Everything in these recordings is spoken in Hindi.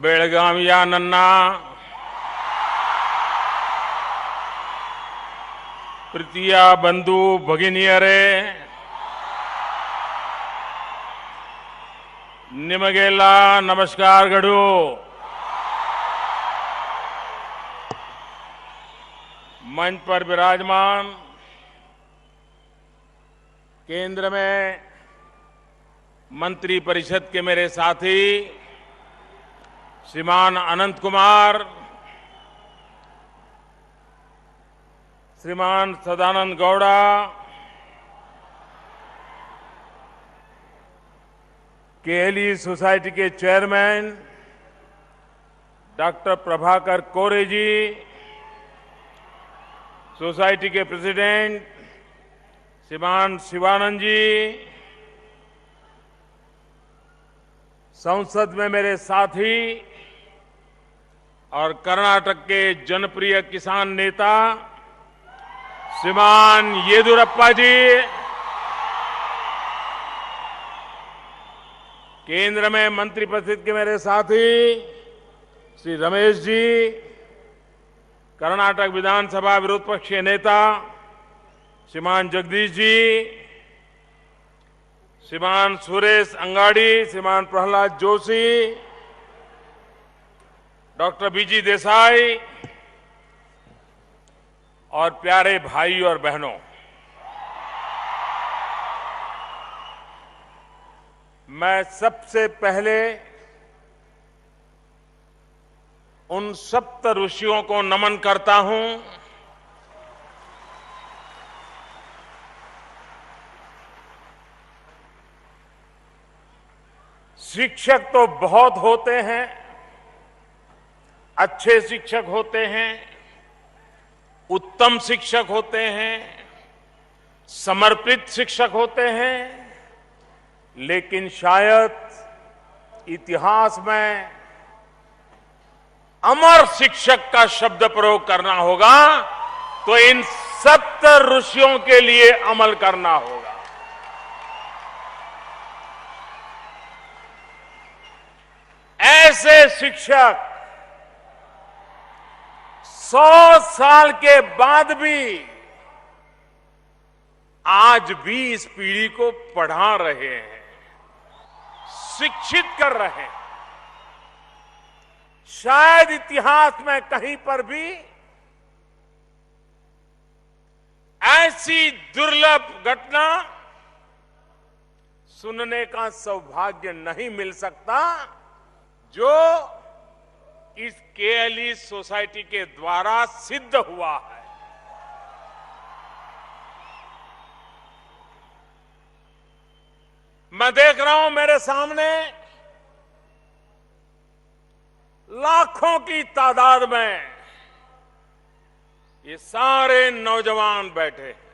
बेळगाविया ನನ್ನ ಪ್ರೀತಿಯ ಬಂಧು ಭಗಿನಿಯರೇ, ನಿಮಗೆಲ್ಲ ನಮಸ್ಕಾರಗಳು. मंच पर विराजमान केंद्र में मंत्री परिषद के मेरे साथी श्रीमान अनंत कुमार, श्रीमान सदानंद गौड़ा, केएलई सोसाइटी के चेयरमैन डॉक्टर प्रभाकर कोरे जी, सोसाइटी के प्रेसिडेंट श्रीमान शिवानंद जी, संसद में मेरे साथी और कर्नाटक के जनप्रिय किसान नेता श्रीमान येदियुरप्पा जी, केंद्र में मंत्रिपरिषद के मेरे साथी श्री रमेश जी, कर्नाटक विधानसभा विरोध पक्ष के नेता श्रीमान जगदीश जी, श्रीमान सुरेश अंगाड़ी, श्रीमान प्रहलाद जोशी, डॉक्टर बीजी देसाई और प्यारे भाई और बहनों, मैं सबसे पहले उन सप्त ऋषियों को नमन करता हूं शिक्षक तो बहुत होते हैं, अच्छे शिक्षक होते हैं, उत्तम शिक्षक होते हैं, समर्पित शिक्षक होते हैं, लेकिन शायद इतिहास में अमर शिक्षक का शब्द प्रयोग करना होगा तो इन सप्त ऋषियों के लिए अमल करना होगा. ऐसे शिक्षक 100 साल के बाद भी आज भी इस पीढ़ी को पढ़ा रहे हैं, शिक्षित कर रहे हैं. शायद इतिहास में कहीं पर भी ऐसी दुर्लभ घटना सुनने का सौभाग्य नहीं मिल सकता जो इस केएलई सोसाइटी के द्वारा सिद्ध हुआ है. मैं देख रहा हूं मेरे सामने लाखों की तादाद में ये सारे नौजवान बैठे हैं.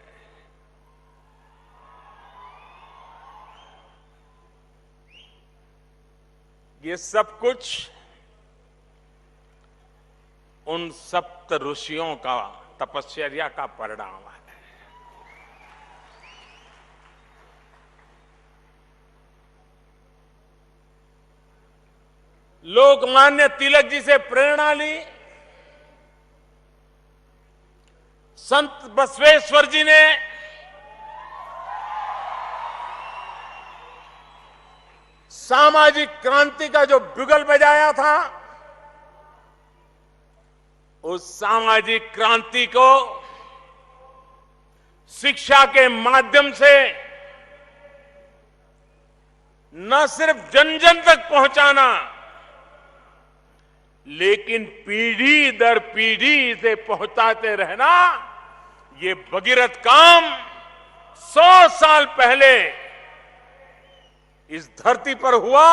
ये सब कुछ उन सप्त ऋषियों का तपस्या का परिणाम है. लोकमान्य तिलक जी से प्रेरणा ली, संत बसवेश्वर जी ने सामाजिक क्रांति का जो बिगुल बजाया था, उस सामाजिक क्रांति को शिक्षा के माध्यम से न सिर्फ जन जन तक पहुंचाना, लेकिन पीढ़ी दर पीढ़ी से पहुंचाते रहना, ये भगीरथ काम 100 साल पहले इस धरती पर हुआ.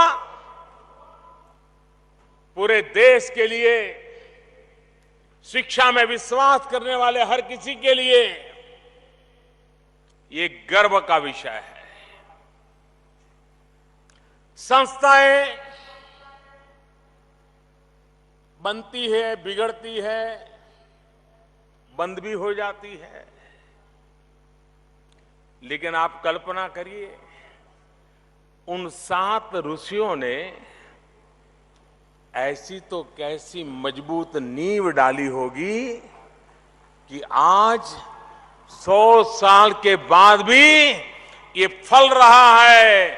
पूरे देश के लिए, शिक्षा में विश्वास करने वाले हर किसी के लिए ये गर्व का विषय है. संस्थाएं बनती है, बिगड़ती है, बंद भी हो जाती है, लेकिन आप कल्पना करिए उन 7 ऋषियों ने ऐसी तो कैसी मजबूत नींव डाली होगी कि आज 100 साल के बाद भी ये फल रहा है,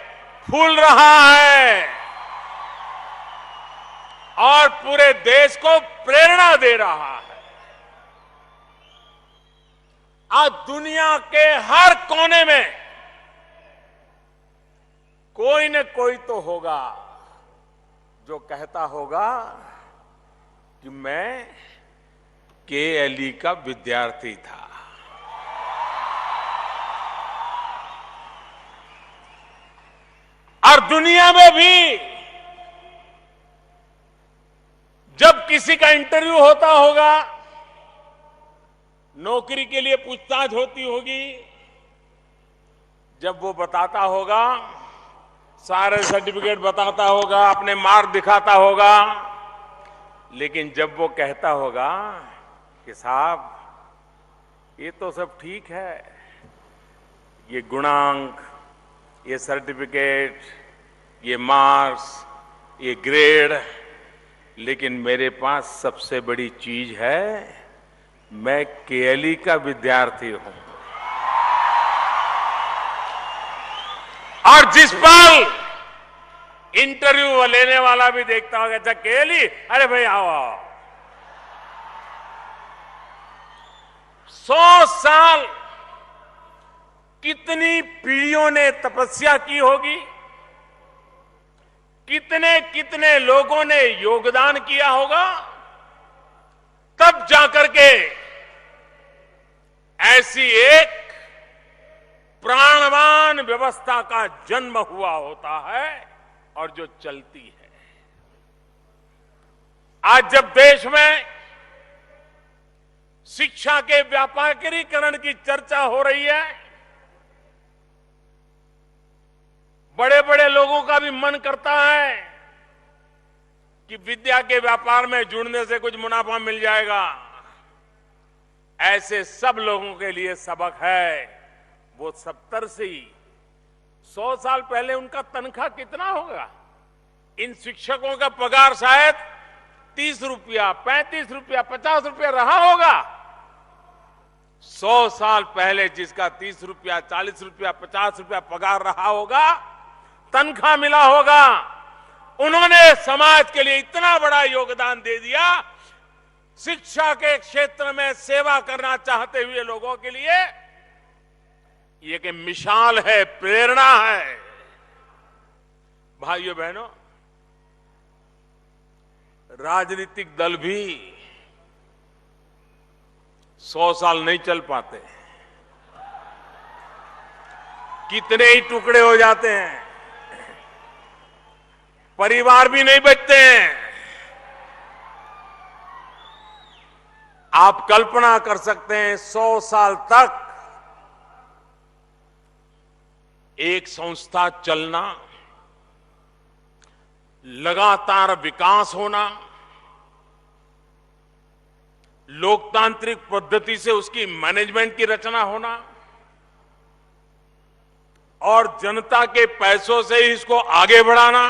फूल रहा है और पूरे देश को प्रेरणा दे रहा है। आज दुनिया के हर कोने में कोई न कोई तो होगा जो कहता होगा कि मैं केएलई का विद्यार्थी था। और दुनिया में भी जब किसी का इंटरव्यू होता होगा, नौकरी के लिए पूछताछ होती होगी, जब वो बताता होगा, सारे सर्टिफिकेट बताता होगा, अपने मार्क दिखाता होगा, लेकिन जब वो कहता होगा कि साहब ये तो सब ठीक है, ये गुणांक, ये सर्टिफिकेट, ये मार्क्स, ये ग्रेड, लेकिन मेरे पास सबसे बड़ी चीज है, मैं केएलई का विद्यार्थी हूं। और जिस पल इंटरव्यू लेने वाला भी देखता होगा, अच्छा केएलई, अरे भाई आओ आओ। 100 साल कितनी पीढ़ियों ने तपस्या की होगी, कितने कितने लोगों ने योगदान किया होगा, तब जाकर के ऐसी एक प्राणवान व्यवस्था का जन्म हुआ होता है और जो चलती है। आज जब देश में शिक्षा के व्यापारीकरण की चर्चा हो रही है, बड़े बड़े लोगों का भी मन करता है कि विद्या के व्यापार में जुड़ने से कुछ मुनाफा मिल जाएगा। ऐसे सब लोगों के लिए सबक है, वो 70 से 100 साल पहले उनका तनख्वाह कितना होगा? इन शिक्षकों का पगार शायद 30 रुपया, 35 रुपया, 50 रुपया रहा होगा। 100 साल पहले जिसका 30 रुपया, 40 रुपया, 50 रुपया पगार रहा होगा, तनख्वाह मिला होगा, उन्होंने समाज के लिए इतना बड़ा योगदान दे दिया। शिक्षा के क्षेत्र में सेवा करना चाहते हुए लोगों के लिए ये एक मिसाल है, प्रेरणा है। भाइयों बहनों, राजनीतिक दल भी 100 साल नहीं चल पाते, कितने ही टुकड़े हो जाते हैं, परिवार भी नहीं बचते हैं। आप कल्पना कर सकते हैं 100 साल तक एक संस्था चलना, लगातार विकास होना, लोकतांत्रिक पद्धति से उसकी मैनेजमेंट की रचना होना और जनता के पैसों से ही इसको आगे बढ़ाना,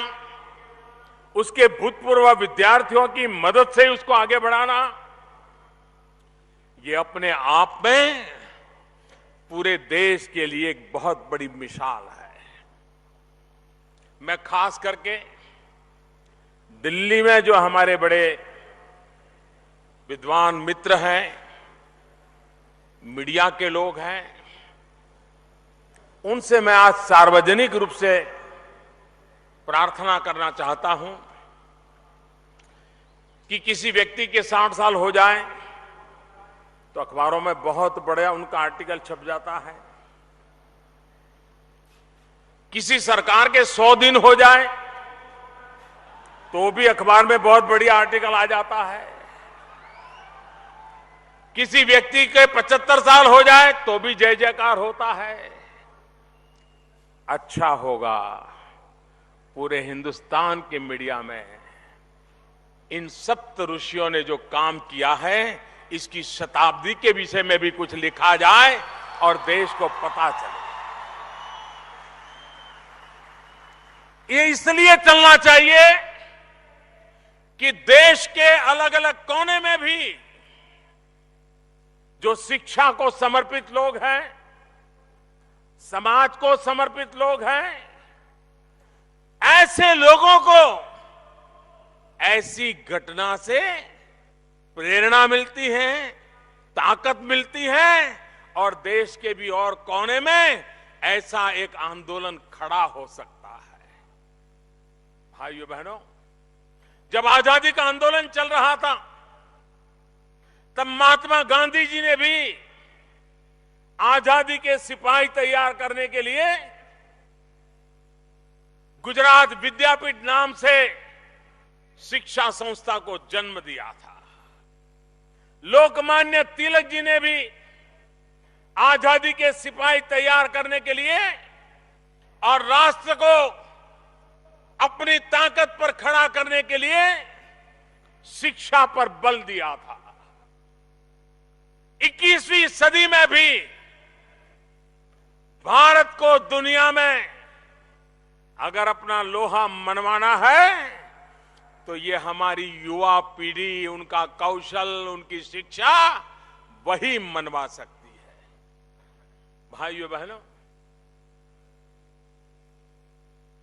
उसके भूतपूर्व विद्यार्थियों की मदद से उसको आगे बढ़ाना, ये अपने आप में पूरे देश के लिए एक बहुत बड़ी मिसाल है। मैं खास करके दिल्ली में जो हमारे बड़े विद्वान मित्र हैं, मीडिया के लोग हैं, उनसे मैं आज सार्वजनिक रूप से प्रार्थना करना चाहता हूं कि किसी व्यक्ति के 60 साल हो जाए तो अखबारों में बहुत बड़ा उनका आर्टिकल छप जाता है। किसी सरकार के 100 दिन हो जाए तो भी अखबार में बहुत बढ़िया आर्टिकल आ जाता है। किसी व्यक्ति के 75 साल हो जाए तो भी जय जयकार होता है। अच्छा होगा पूरे हिंदुस्तान के मीडिया में इन सप्त ऋषियों ने जो काम किया है, इसकी शताब्दी के विषय में भी कुछ लिखा जाए और देश को पता चले। ये इसलिए चलना चाहिए कि देश के अलग अलग कोने में भी जो शिक्षा को समर्पित लोग हैं, समाज को समर्पित लोग हैं, ऐसे लोगों को ऐसी घटना से प्रेरणा मिलती है, ताकत मिलती है और देश के भी और कोने में ऐसा एक आंदोलन खड़ा हो सकता है। भाइयों बहनों, जब आजादी का आंदोलन चल रहा था तब महात्मा गांधी जी ने भी आजादी के सिपाही तैयार करने के लिए गुजरात विद्यापीठ नाम से शिक्षा संस्था को जन्म दिया था। लोकमान्य तिलक जी ने भी आजादी के सिपाही तैयार करने के लिए और राष्ट्र को अपनी ताकत पर खड़ा करने के लिए शिक्षा पर बल दिया था। 21वीं सदी में भी भारत को दुनिया में अगर अपना लोहा मनवाना है तो ये हमारी युवा पीढ़ी, उनका कौशल, उनकी शिक्षा वही मनवा सकती है। भाइयों बहनों,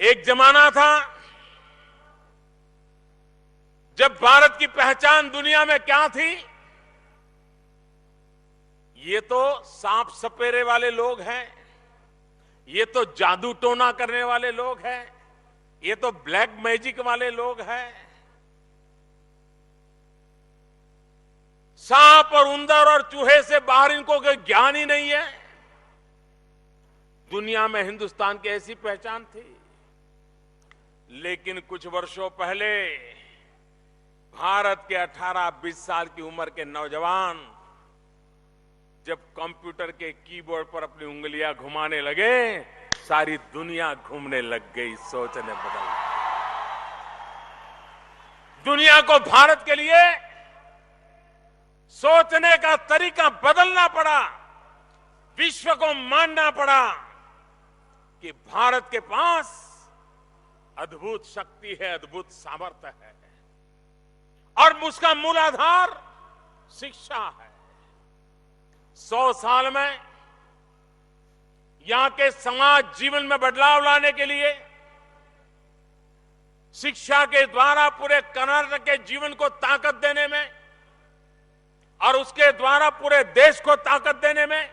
एक जमाना था जब भारत की पहचान दुनिया में क्या थी? ये तो सांप सपेरे वाले लोग हैं, ये तो जादू टोना करने वाले लोग हैं, ये तो ब्लैक मैजिक वाले लोग हैं। सांप और उंदर और चूहे से बाहर इनको कोई ज्ञान ही नहीं है। दुनिया में हिंदुस्तान की ऐसी पहचान थी। लेकिन कुछ वर्षों पहले भारत के 18-20 साल की उम्र के नौजवान जब कंप्यूटर के कीबोर्ड पर अपनी उंगलियां घुमाने लगे, सारी दुनिया घूमने लग गई, सोचने बदल गई। दुनिया को भारत के लिए सोचने का तरीका बदलना पड़ा, विश्व को मानना पड़ा कि भारत के पास अद्भुत शक्ति है, अद्भुत सामर्थ्य है और उसका मूल आधार शिक्षा है। 100 साल में यहां के समाज जीवन में बदलाव लाने के लिए शिक्षा के द्वारा पूरे कर्नाटक के जीवन को ताकत देने में और उसके द्वारा पूरे देश को ताकत देने में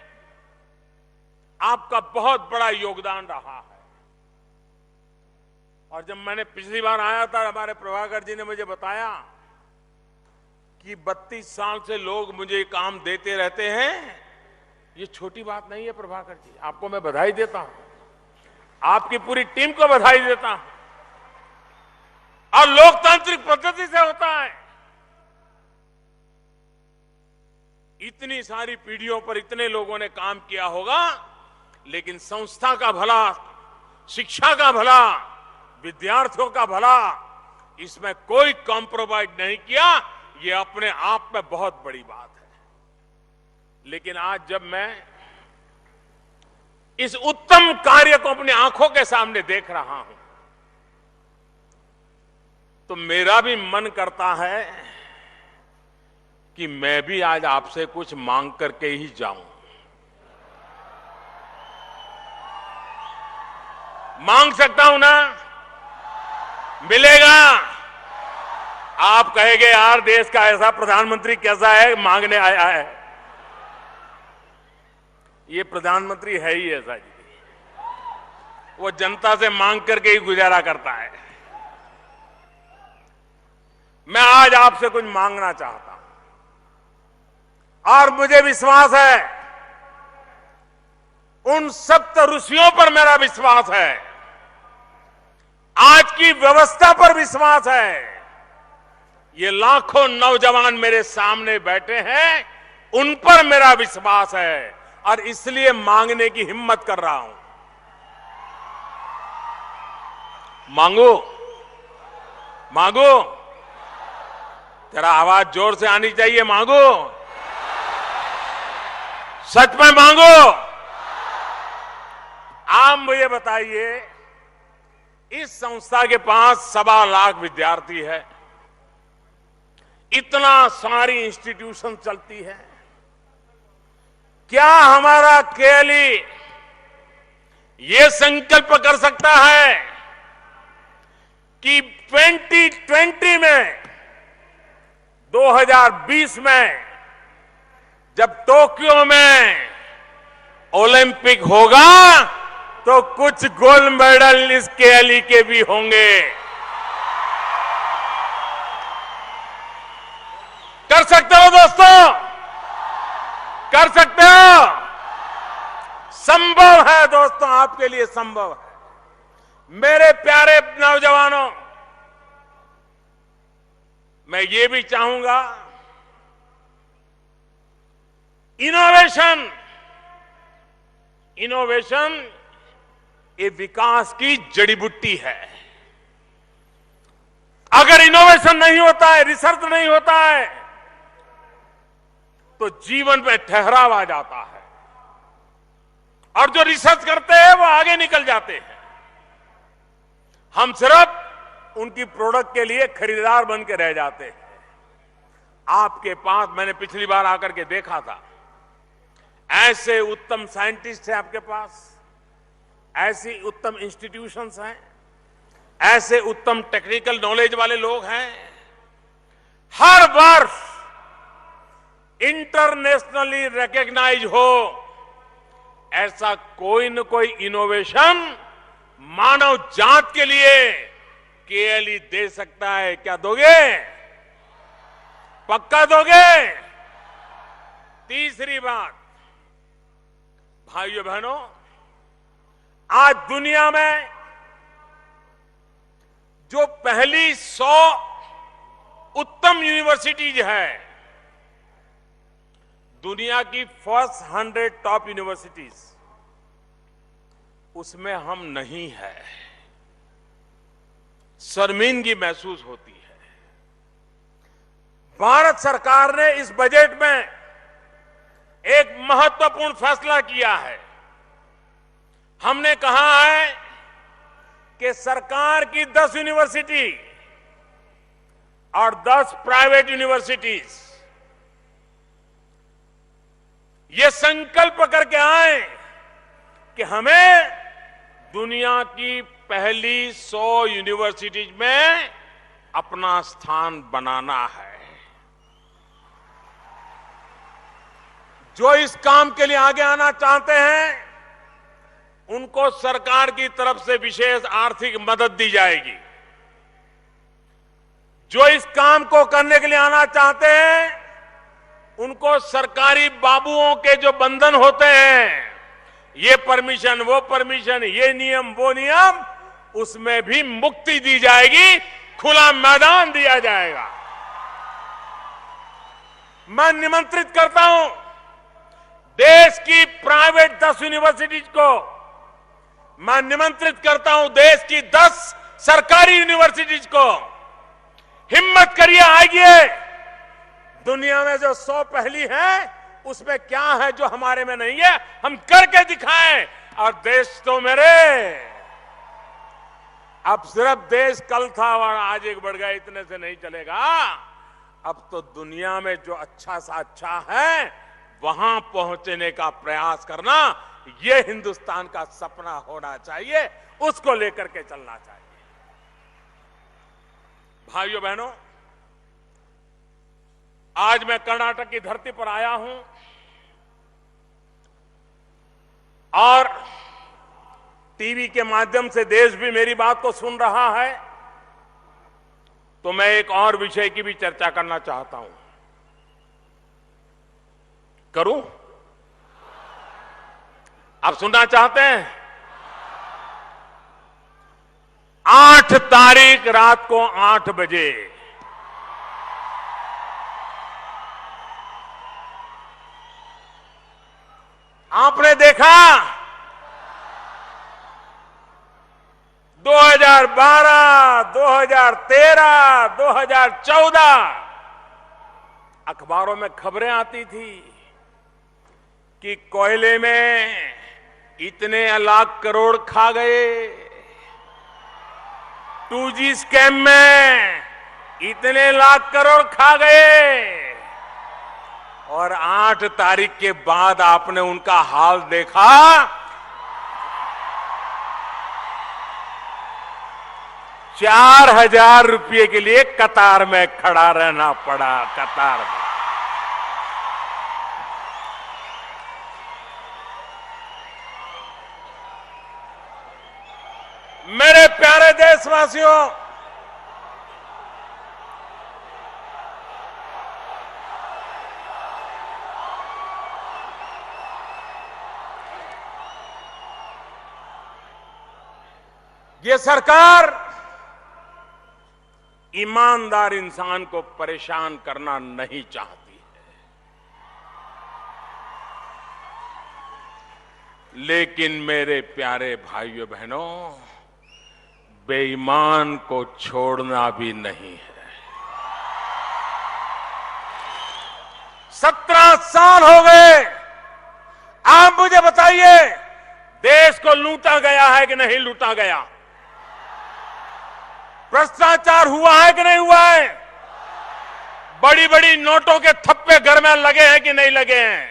आपका बहुत बड़ा योगदान रहा है। और जब मैंने पिछली बार आया था, हमारे प्रभाकर जी ने मुझे बताया कि 32 साल से लोग मुझे काम देते रहते हैं। ये छोटी बात नहीं है प्रभाकर जी, आपको मैं बधाई देता हूं, आपकी पूरी टीम को बधाई देता हूं। और लोकतांत्रिक पद्धति से होता है। इतनी सारी पीढ़ियों पर इतने लोगों ने काम किया होगा, लेकिन संस्था का भला, शिक्षा का भला, विद्यार्थियों का भला, इसमें कोई कॉम्प्रोमाइज नहीं किया। ये अपने आप में बहुत बड़ी बात है। लेकिन आज जब मैं इस उत्तम कार्य को अपनी आंखों के सामने देख रहा हूं तो मेरा भी मन करता है कि मैं भी आज आपसे कुछ मांग करके ही जाऊं। मांग सकता हूं ना? मिलेगा? आप कहेंगे यार देश का ऐसा प्रधानमंत्री कैसा है, मांगने आया है। ये प्रधानमंत्री है ही ऐसा जी, वो जनता से मांग करके ही गुजारा करता है। मैं आज आपसे कुछ मांगना चाहता हूं और मुझे विश्वास है, उन सप्त ऋषियों पर मेरा विश्वास है, आज की व्यवस्था पर विश्वास है। ये लाखों नौजवान मेरे सामने बैठे हैं, उन पर मेरा विश्वास है और इसलिए मांगने की हिम्मत कर रहा हूं। मांगो, मांगो, जरा आवाज जोर से आनी चाहिए। मांगो, सच में मांगो। आप मुझे बताइए, इस संस्था के पास 1.25 लाख विद्यार्थी है, इतना सारी इंस्टीट्यूशन चलती है। क्या हमारा केएलई ये संकल्प कर सकता है कि 2020 में 2020 में जब टोक्यो में ओलंपिक होगा तो कुछ गोल्ड मेडल इस केएलई के भी होंगे? कर सकते हो दोस्तों? कर सकते हो? संभव है दोस्तों, आपके लिए संभव है। मेरे प्यारे नौजवानों, मैं ये भी चाहूंगा, इनोवेशन ये विकास की जड़ी बूटी है। अगर इनोवेशन नहीं होता है, रिसर्च नहीं होता है, तो जीवन में ठहराव आ जाता है और जो रिसर्च करते हैं वो आगे निकल जाते हैं। हम सिर्फ उनकी प्रोडक्ट के लिए खरीदार बन के रह जाते हैं। आपके पास, मैंने पिछली बार आकर के देखा था, ऐसे उत्तम साइंटिस्ट हैं आपके पास, ऐसी उत्तम इंस्टीट्यूशंस हैं, ऐसे उत्तम टेक्निकल नॉलेज वाले लोग हैं। हर वर्ष इंटरनेशनली रिकॉग्नाइज हो ऐसा कोई न कोई इनोवेशन मानव जात के लिए केएलई दे सकता है। क्या दोगे? पक्का दोगे? तीसरी बात, भाइयों बहनों, आज दुनिया में जो पहली 100 उत्तम यूनिवर्सिटीज है, दुनिया की फर्स्ट 100 टॉप यूनिवर्सिटीज, उसमें हम नहीं है। शर्मिंदगी महसूस होती है। भारत सरकार ने इस बजट में एक महत्वपूर्ण फैसला किया है। हमने कहा है कि सरकार की 10 यूनिवर्सिटी और 10 प्राइवेट यूनिवर्सिटीज ये संकल्प करके आए कि हमें दुनिया की पहली 100 यूनिवर्सिटीज में अपना स्थान बनाना है। जो इस काम के लिए आगे आना चाहते हैं, उनको सरकार की तरफ से विशेष आर्थिक मदद दी जाएगी। जो इस काम को करने के लिए आना चाहते हैं, उनको सरकारी बाबुओं के जो बंधन होते हैं, ये परमिशन, वो परमिशन, ये नियम, वो नियम, उसमें भी मुक्ति दी जाएगी, खुला मैदान दिया जाएगा। मैं निमंत्रित करता हूं देश की प्राइवेट 10 यूनिवर्सिटीज को, मैं निमंत्रित करता हूं देश की 10 सरकारी यूनिवर्सिटीज को, हिम्मत करिए, आइए। दुनिया में जो 100 पहली है, उसमें क्या है जो हमारे में नहीं है, हम करके दिखाएं। और देश तो मेरे, अब सिर्फ देश कल था और आज एक बढ़ गया, इतने से नहीं चलेगा। अब तो दुनिया में जो अच्छा सा अच्छा है, वहां पहुंचने का प्रयास करना, ये हिंदुस्तान का सपना होना चाहिए, उसको लेकर के चलना चाहिए। भाइयों बहनों, आज मैं कर्नाटक की धरती पर आया हूं और टीवी के माध्यम से देश भी मेरी बात को सुन रहा है, तो मैं एक और विषय की भी चर्चा करना चाहता हूं। करूं? आप सुनना चाहते हैं? 8 तारीख रात को 8 बजे आपने देखा 2012, 2013, 2014 अखबारों में खबरें आती थी कि कोयले में इतने लाख करोड़ खा गए, 2G स्कैम में इतने लाख करोड़ खा गए और 8 तारीख के बाद आपने उनका हाल देखा। 4,000 रुपये के लिए कतार में खड़ा रहना पड़ा, कतार में। मेरे प्यारे देशवासियों, ये सरकार ईमानदार इंसान को परेशान करना नहीं चाहती है, लेकिन मेरे प्यारे भाइयों बहनों, बेईमान को छोड़ना भी नहीं है। 17 साल हो गए। आप मुझे बताइए, देश को लूटा गया है कि नहीं लूटा गया? भ्रष्टाचार हुआ है कि नहीं हुआ है? बड़ी बड़ी नोटों के थप्पे घर में लगे हैं कि नहीं लगे हैं?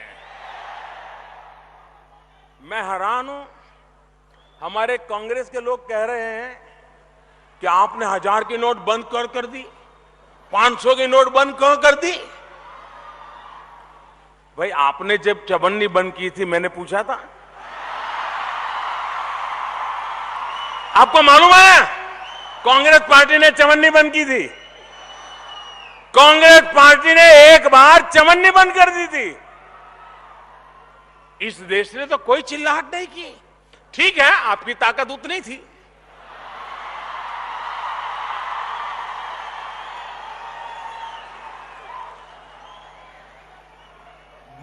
मैं हैरान हूं, हमारे कांग्रेस के लोग कह रहे हैं कि आपने 1000 की नोट बंद कर दी, 500 की नोट बंद कर दी। भाई, आपने जब चवन्नी बंद की थी, मैंने पूछा था? आपको मालूम है कांग्रेस पार्टी ने चवन्नी बंद की थी? कांग्रेस पार्टी ने एक बार चवन्नी बंद कर दी थी। इस देश ने तो कोई चिल्लाहट नहीं की। ठीक है, आपकी ताकत उतनी थी।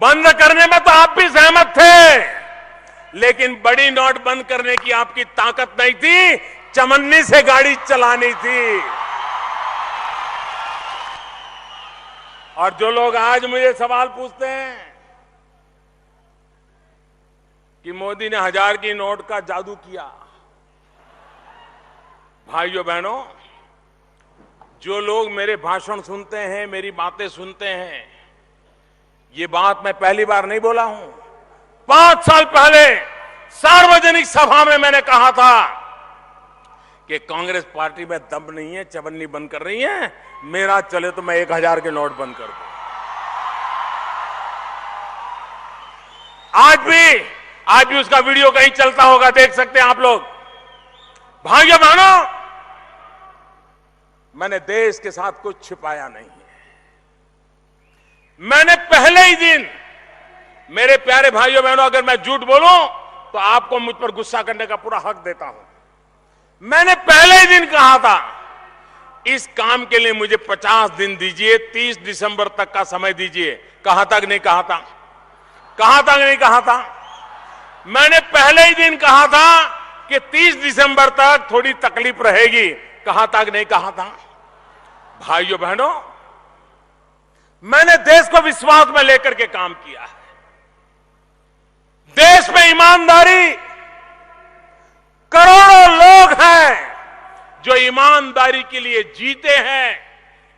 बंद करने में तो आप भी सहमत थे, लेकिन बड़ी नोट बंद करने की आपकी ताकत नहीं थी, चवन्नी से गाड़ी चलानी थी। और जो लोग आज मुझे सवाल पूछते हैं कि मोदी ने 1000 की नोट का जादू किया, भाइयों बहनों, जो लोग मेरे भाषण सुनते हैं, मेरी बातें सुनते हैं, ये बात मैं पहली बार नहीं बोला हूं। 5 साल पहले सार्वजनिक सभा में मैंने कहा था कि कांग्रेस पार्टी में दम नहीं है, चवन्नी बंद कर रही है, मेरा चले तो मैं 1000 के नोट बंद कर दूं। आज भी उसका वीडियो कहीं चलता होगा, देख सकते हैं आप लोग। भाइयों बहनों, मैंने देश के साथ कुछ छिपाया नहीं है। मैंने पहले ही दिन, मेरे प्यारे भाइयों बहनों, अगर मैं झूठ बोलूं तो आपको मुझ पर गुस्सा करने का पूरा हक देता हूं। मैंने पहले ही दिन कहा था, इस काम के लिए मुझे 50 दिन दीजिए, 30 दिसंबर तक का समय दीजिए। कहा था कि नहीं कहा था? कहा था कि नहीं कहा था? मैंने पहले ही दिन कहा था कि 30 दिसंबर तक थोड़ी तकलीफ रहेगी। कहा था कि नहीं कहा था? भाइयों बहनों, मैंने देश को विश्वास में लेकर के काम किया है। देश में ईमानदारी, करोड़ों लोग हैं जो ईमानदारी के लिए जीते हैं,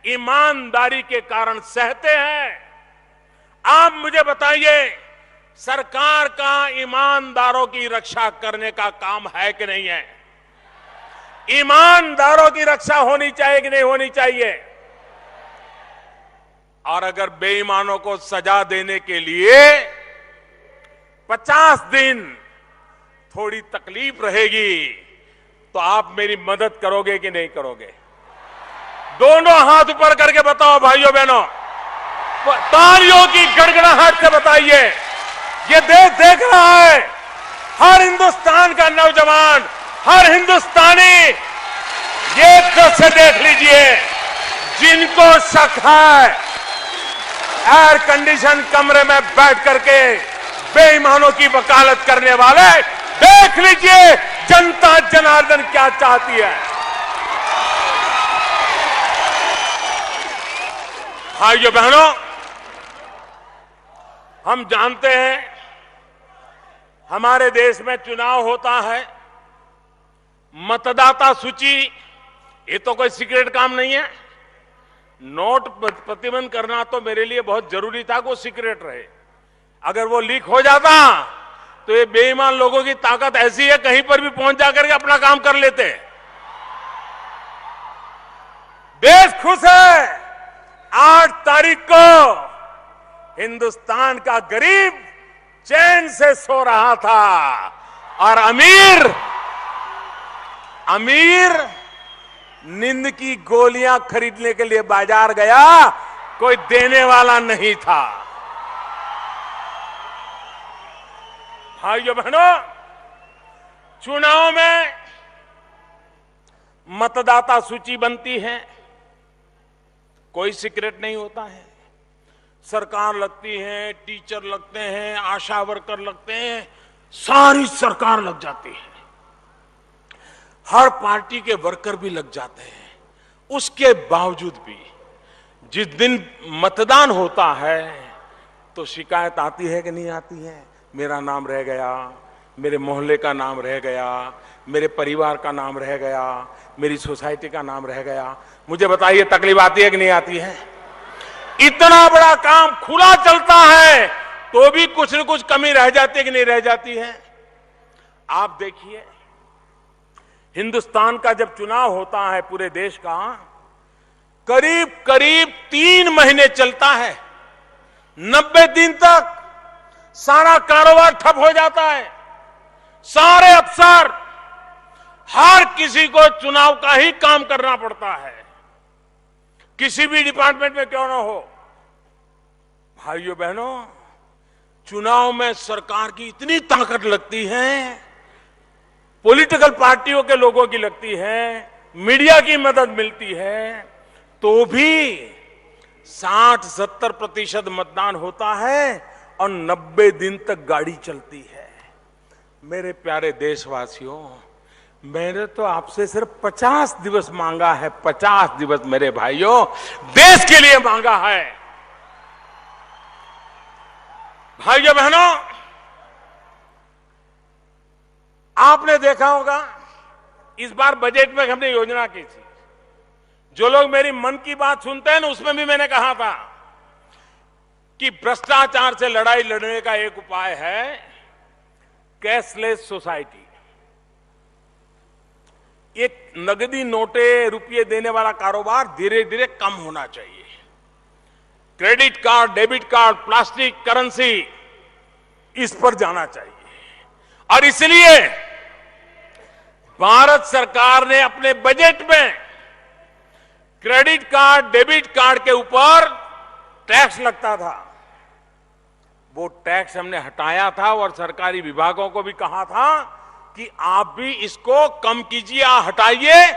ईमानदारी के कारण सहते हैं। आप मुझे बताइए, सरकार का ईमानदारों की रक्षा करने का काम है कि नहीं है? ईमानदारों की रक्षा होनी चाहिए कि नहीं होनी चाहिए? और अगर बेईमानों को सजा देने के लिए 50 दिन थोड़ी तकलीफ रहेगी, तो आप मेरी मदद करोगे कि नहीं करोगे? दोनों हाथ ऊपर करके बताओ भाइयों बहनों, तालियों की गड़गड़ाहट से बताइए। ये देश देख रहा है, हर हिंदुस्तान का नौजवान, हर हिंदुस्तानी, ये दृश्य देख लीजिए। जिनको शक है, एयर कंडीशन कमरे में बैठ करके बेईमानों की वकालत करने वाले, देख लीजिए जनता जनार्दन क्या चाहती है। भाइयों बहनों, हम जानते हैं हमारे देश में चुनाव होता है, मतदाता सूची, ये तो कोई सीक्रेट काम नहीं है। नोट प्रतिबंध करना तो मेरे लिए बहुत जरूरी था कि वो सीक्रेट रहे। अगर वो लीक हो जाता तो ये बेईमान लोगों की ताकत ऐसी है, कहीं पर भी पहुंच जाकर के अपना काम कर लेते। देश खुश है। 8 तारीख को हिंदुस्तान का गरीब चैन से सो रहा था और अमीर नींद की गोलियां खरीदने के लिए बाजार गया, कोई देने वाला नहीं था। भाइयों बहनों, चुनाव में मतदाता सूची बनती है, कोई सीक्रेट नहीं होता है। सरकार लगती है, टीचर लगते हैं, आशा वर्कर लगते हैं, सारी सरकार लग जाती है। हर पार्टी के वर्कर भी लग जाते हैं। उसके बावजूद भी जिस दिन मतदान होता है तो शिकायत आती है कि नहीं आती है? मेरा नाम रह गया, मेरे मोहल्ले का नाम रह गया, मेरे परिवार का नाम रह गया, मेरी सोसाइटी का नाम रह गया। मुझे बताइए, तकलीफ आती है कि नहीं आती है? इतना बड़ा काम खुला चलता है तो भी कुछ न कुछ कमी रह जाती है कि नहीं रह जाती है? आप देखिए, हिंदुस्तान का जब चुनाव होता है पूरे देश का, करीब करीब 3 महीने चलता है। 90 दिन तक सारा कारोबार ठप हो जाता है। सारे अफसर, हर किसी को चुनाव का ही काम करना पड़ता है, किसी भी डिपार्टमेंट में क्यों ना हो। भाइयों बहनों, चुनाव में सरकार की इतनी ताकत लगती है, पॉलिटिकल पार्टियों के लोगों की लगती है, मीडिया की मदद मिलती है, तो भी 60-70% मतदान होता है और 90 दिन तक गाड़ी चलती है। मेरे प्यारे देशवासियों, मैंने तो आपसे सिर्फ 50 दिवस मांगा है। 50 दिवस मेरे भाइयों, देश के लिए मांगा है। भाइयों बहनों, आपने देखा होगा इस बार बजट में हमने योजना की थी। जो लोग मेरी मन की बात सुनते हैं ना, उसमें भी मैंने कहा था कि भ्रष्टाचार से लड़ाई लड़ने का एक उपाय है कैशलेस सोसाइटी। एक नगदी नोटे रुपये देने वाला कारोबार धीरे धीरे कम होना चाहिए। Credit card, debit card, plastic currency, इस पर जाना चाहिए। और इसलिए भारत सरकार ने अपने बजट में क्रेडिट कार्ड, डेबिट कार्ड के ऊपर टैक्स लगता था, वो टैक्स हमने हटाया था और सरकारी विभागों को भी कहा था कि आप भी इसको कम कीजिए, हटाइए।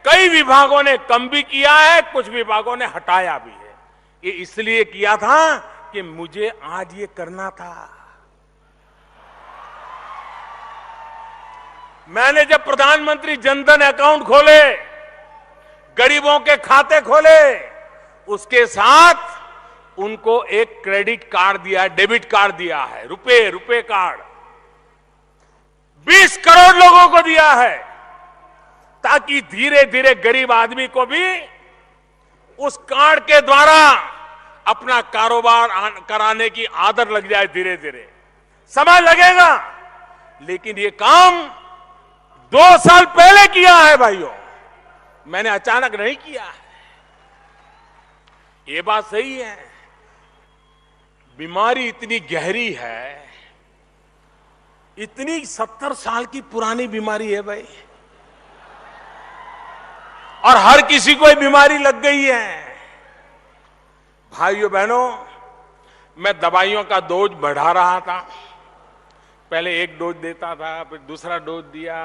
कई विभागों ने कम भी किया है, कुछ विभागों ने हटाया भी है। ये इसलिए किया था कि मुझे आज ये करना था। मैंने जब प्रधानमंत्री जनधन अकाउंट खोले, गरीबों के खाते खोले, उसके साथ उनको एक क्रेडिट कार्ड दिया है, डेबिट कार्ड दिया है, रुपए कार्ड 20 करोड़ लोगों को दिया है, ताकि धीरे धीरे गरीब आदमी को भी उस कार्ड के द्वारा अपना कारोबार कराने की आदत लग जाए। धीरे धीरे समय लगेगा, लेकिन ये काम 2 साल पहले किया है भाइयों, मैंने अचानक नहीं किया है। ये बात सही है, बीमारी इतनी गहरी है, इतनी 70 साल की पुरानी बीमारी है भाई, और हर किसी को ये बीमारी लग गई है। भाइयों बहनों, मैं दवाइयों का डोज बढ़ा रहा था। पहले 1 डोज देता था, फिर दूसरा डोज दिया,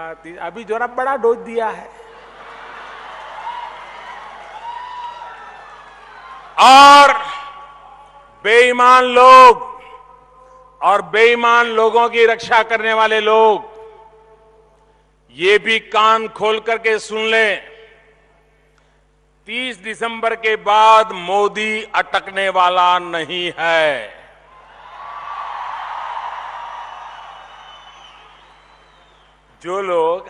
अभी जरा बड़ा डोज दिया है। और बेईमान लोग और बेईमान लोगों की रक्षा करने वाले लोग ये भी कान खोल करके सुन लें, 30 दिसंबर के बाद मोदी अटकने वाला नहीं है। जो लोग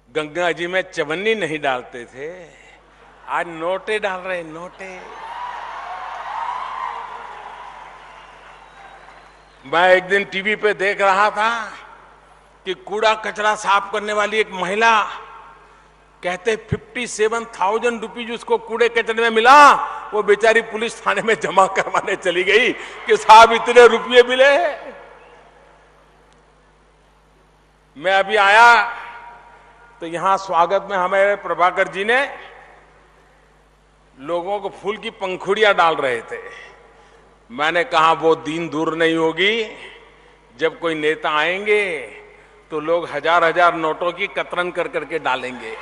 गंगा जी में चवन्नी नहीं डालते थे, आज नोटे डाल रहे हैं, नोटे। मैं एक दिन टीवी पे देख रहा था कि कूड़ा कचरा साफ करने वाली एक महिला कहते 57,000 रुपीज उसको कूड़े कचरे में मिला। वो बेचारी पुलिस थाने में जमा करवाने चली गई कि साहब इतने रुपये मिले। मैं अभी आया तो यहां स्वागत में हमारे प्रभाकर जी ने लोगों को फूल की पंखुड़ियां डाल रहे थे। मैंने कहा वो दिन दूर नहीं होगी जब कोई नेता आएंगे तो लोग हजार हजार नोटों की कतरन कर करके डालेंगे।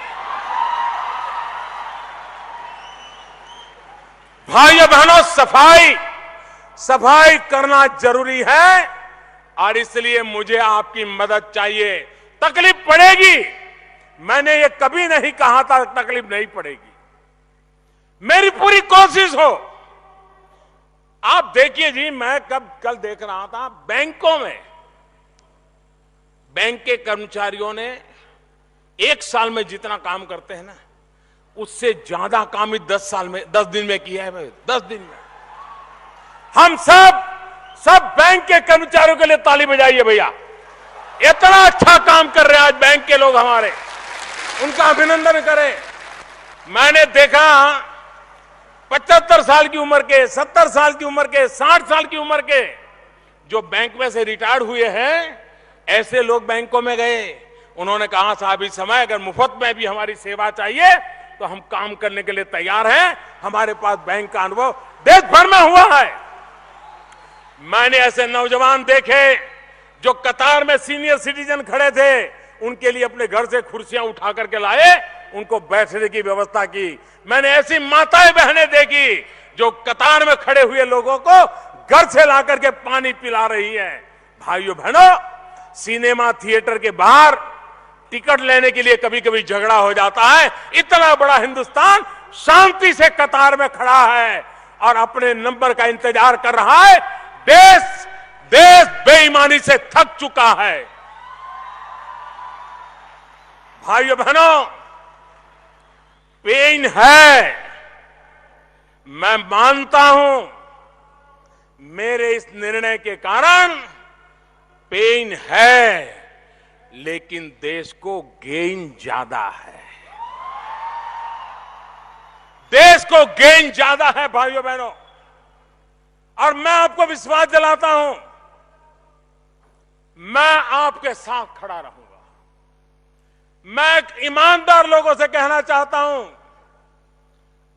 भाइयों बहनों, सफाई करना जरूरी है और इसलिए मुझे आपकी मदद चाहिए। तकलीफ पड़ेगी, मैंने ये कभी नहीं कहा था तकलीफ नहीं पड़ेगी। मेरी पूरी कोशिश हो। आप देखिए जी, मैं कल देख रहा था बैंकों में बैंक के कर्मचारियों ने एक साल में जितना काम करते हैं ना, उससे ज्यादा काम ही 10 दिन में किया है भाई। 10 दिन में हम सब बैंक के कर्मचारियों के लिए ताली बजाइए भैया। इतना अच्छा काम कर रहे हैं आज बैंक के लोग हमारे, उनका अभिनंदन करें। मैंने देखा 75 साल की उम्र के, 70 साल की उम्र के, 60 साल की उम्र के जो बैंक में से रिटायर्ड हुए हैं, ऐसे लोग बैंकों में गए। उन्होंने कहा साहब इस समय अगर मुफ्त में भी हमारी सेवा चाहिए तो हम काम करने के लिए तैयार हैं। हमारे पास बैंक का अनुभव देश भर में हुआ है। मैंने ऐसे नौजवान देखे जो कतार में सीनियर सिटीजन खड़े थे, उनके लिए अपने घर से कुर्सियां उठा करके लाए, उनको बैठने की व्यवस्था की। मैंने ऐसी माताएं बहनें देखी जो कतार में खड़े हुए लोगों को घर से ला करके पानी पिला रही है। भाइयों बहनों, सिनेमा थिएटर के बाहर टिकट लेने के लिए कभी कभी झगड़ा हो जाता है। इतना बड़ा हिंदुस्तान शांति से कतार में खड़ा है और अपने नंबर का इंतजार कर रहा है। देश बेईमानी से थक चुका है। भाइयों बहनों, पेन है, मैं मानता हूं। मेरे इस निर्णय के कारण पेन है, लेकिन देश को गेन ज्यादा है। देश को गेन ज्यादा है भाइयों बहनों। और मैं आपको विश्वास दिलाता हूं, मैं आपके साथ खड़ा रहूंगा। मैं ईमानदार लोगों से कहना चाहता हूं,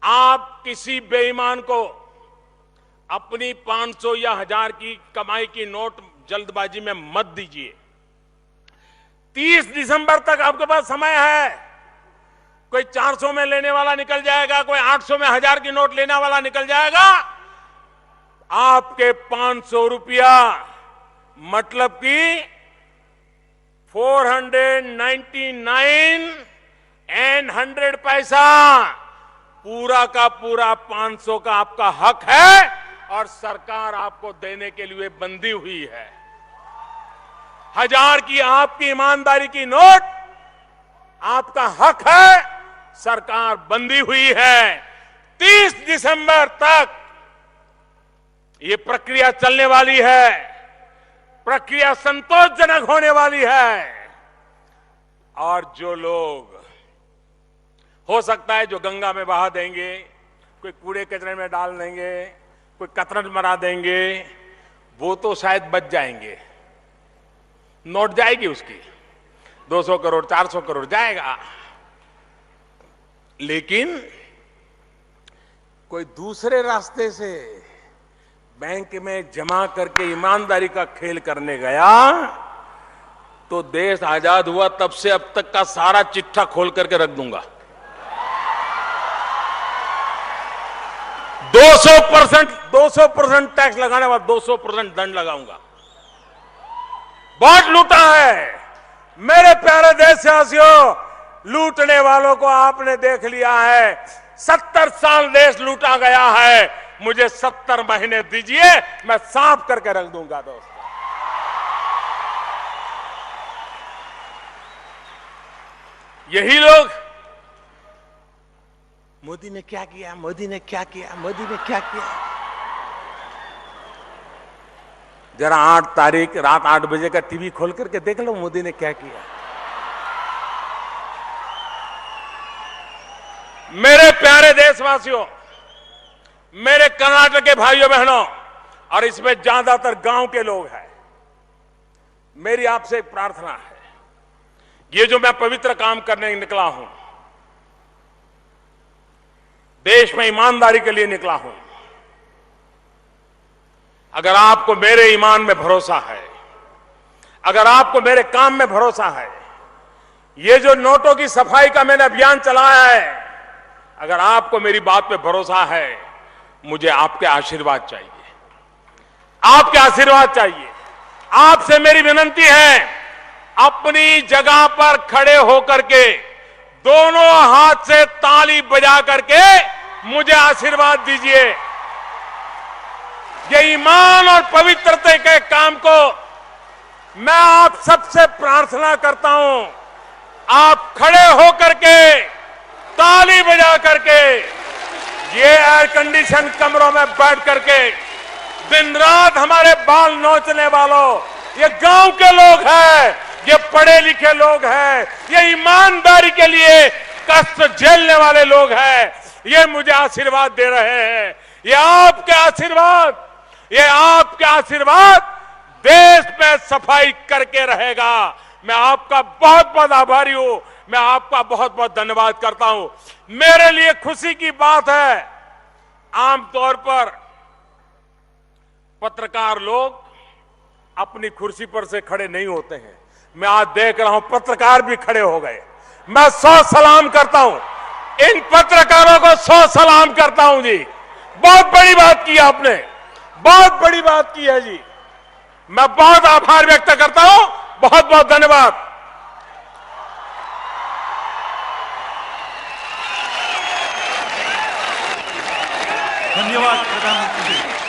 आप किसी बेईमान को अपनी 500 या 1000 की कमाई की नोट जल्दबाजी में मत दीजिए। 30 दिसंबर तक आपके पास समय है। कोई 400 में लेने वाला निकल जाएगा, कोई 800 में 1000 की नोट लेने वाला निकल जाएगा। आपके 500 रुपया मतलब कि 499 एंड 100 पैसा, पूरा का पूरा 500 का आपका हक है और सरकार आपको देने के लिए बंधी हुई है। 1000 की आपकी ईमानदारी की नोट आपका हक है, सरकार बंधी हुई है। 30 दिसंबर तक ये प्रक्रिया चलने वाली है। प्रक्रिया संतोषजनक होने वाली है। और जो लोग हो सकता है जो गंगा में बहा देंगे, कोई कूड़े कचरे में डाल देंगे, कोई कतरन मरा देंगे, वो तो शायद बच जाएंगे। नोट जाएगी उसकी 200 करोड़ 400 करोड़ जाएगा। लेकिन कोई दूसरे रास्ते से बैंक में जमा करके ईमानदारी का खेल करने गया तो देश आजाद हुआ तब से अब तक का सारा चिट्ठा खोल करके रख दूंगा। 200% टैक्स लगाने के बाद 200% दंड लगाऊंगा। बहुत लूटा है मेरे प्यारे देशवासियों। लूटने वालों को आपने देख लिया है। 70 साल देश लूटा गया है। मुझे 70 महीने दीजिए, मैं साफ करके रख दूंगा दोस्तों। यही लोग मोदी ने क्या किया, मोदी ने क्या किया, मोदी ने क्या किया। जरा 8 तारीख रात 8 बजे का टीवी खोल करके देख लो मोदी ने क्या किया। मेरे प्यारे देशवासियों, मेरे कर्नाटक के भाइयों बहनों, और इसमें ज्यादातर गांव के लोग हैं, मेरी आपसे एक प्रार्थना है। ये जो मैं पवित्र काम करने निकला हूं, देश में ईमानदारी के लिए निकला हूं। अगर आपको मेरे ईमान में भरोसा है, अगर आपको मेरे काम में भरोसा है, ये जो नोटों की सफाई का मैंने अभियान चलाया है, अगर आपको मेरी बात पे भरोसा है, मुझे आपके आशीर्वाद चाहिए, आपके आशीर्वाद चाहिए। आपसे मेरी विनती है, अपनी जगह पर खड़े होकर के दोनों हाथ से ताली बजा करके मुझे आशीर्वाद दीजिए। ये ईमान और पवित्रता के काम को मैं आप सबसे प्रार्थना करता हूं, आप खड़े होकर के ताली बजा करके, ये एयर कंडीशन कमरों में बैठ करके दिन रात हमारे बाल नोचने वालों, ये गांव के लोग हैं, ये पढ़े लिखे लोग हैं, ये ईमानदारी के लिए कष्ट झेलने वाले लोग हैं, ये मुझे आशीर्वाद दे रहे हैं। ये आपके आशीर्वाद, ये आपके आशीर्वाद देश में सफाई करके रहेगा। मैं आपका बहुत बहुत आभारी हूं, मैं आपका बहुत बहुत धन्यवाद करता हूं। मेरे लिए खुशी की बात है, आमतौर पर पत्रकार लोग अपनी कुर्सी पर से खड़े नहीं होते हैं। मैं आज देख रहा हूं पत्रकार भी खड़े हो गए। मैं 100 सलाम करता हूं, इन पत्रकारों को 100 सलाम करता हूं जी। बहुत बड़ी बात की आपने, बहुत बड़ी बात की है जी। मैं बहुत आभार व्यक्त करता हूं, बहुत बहुत धन्यवाद। धन्यवाद प्रधानमंत्री जी।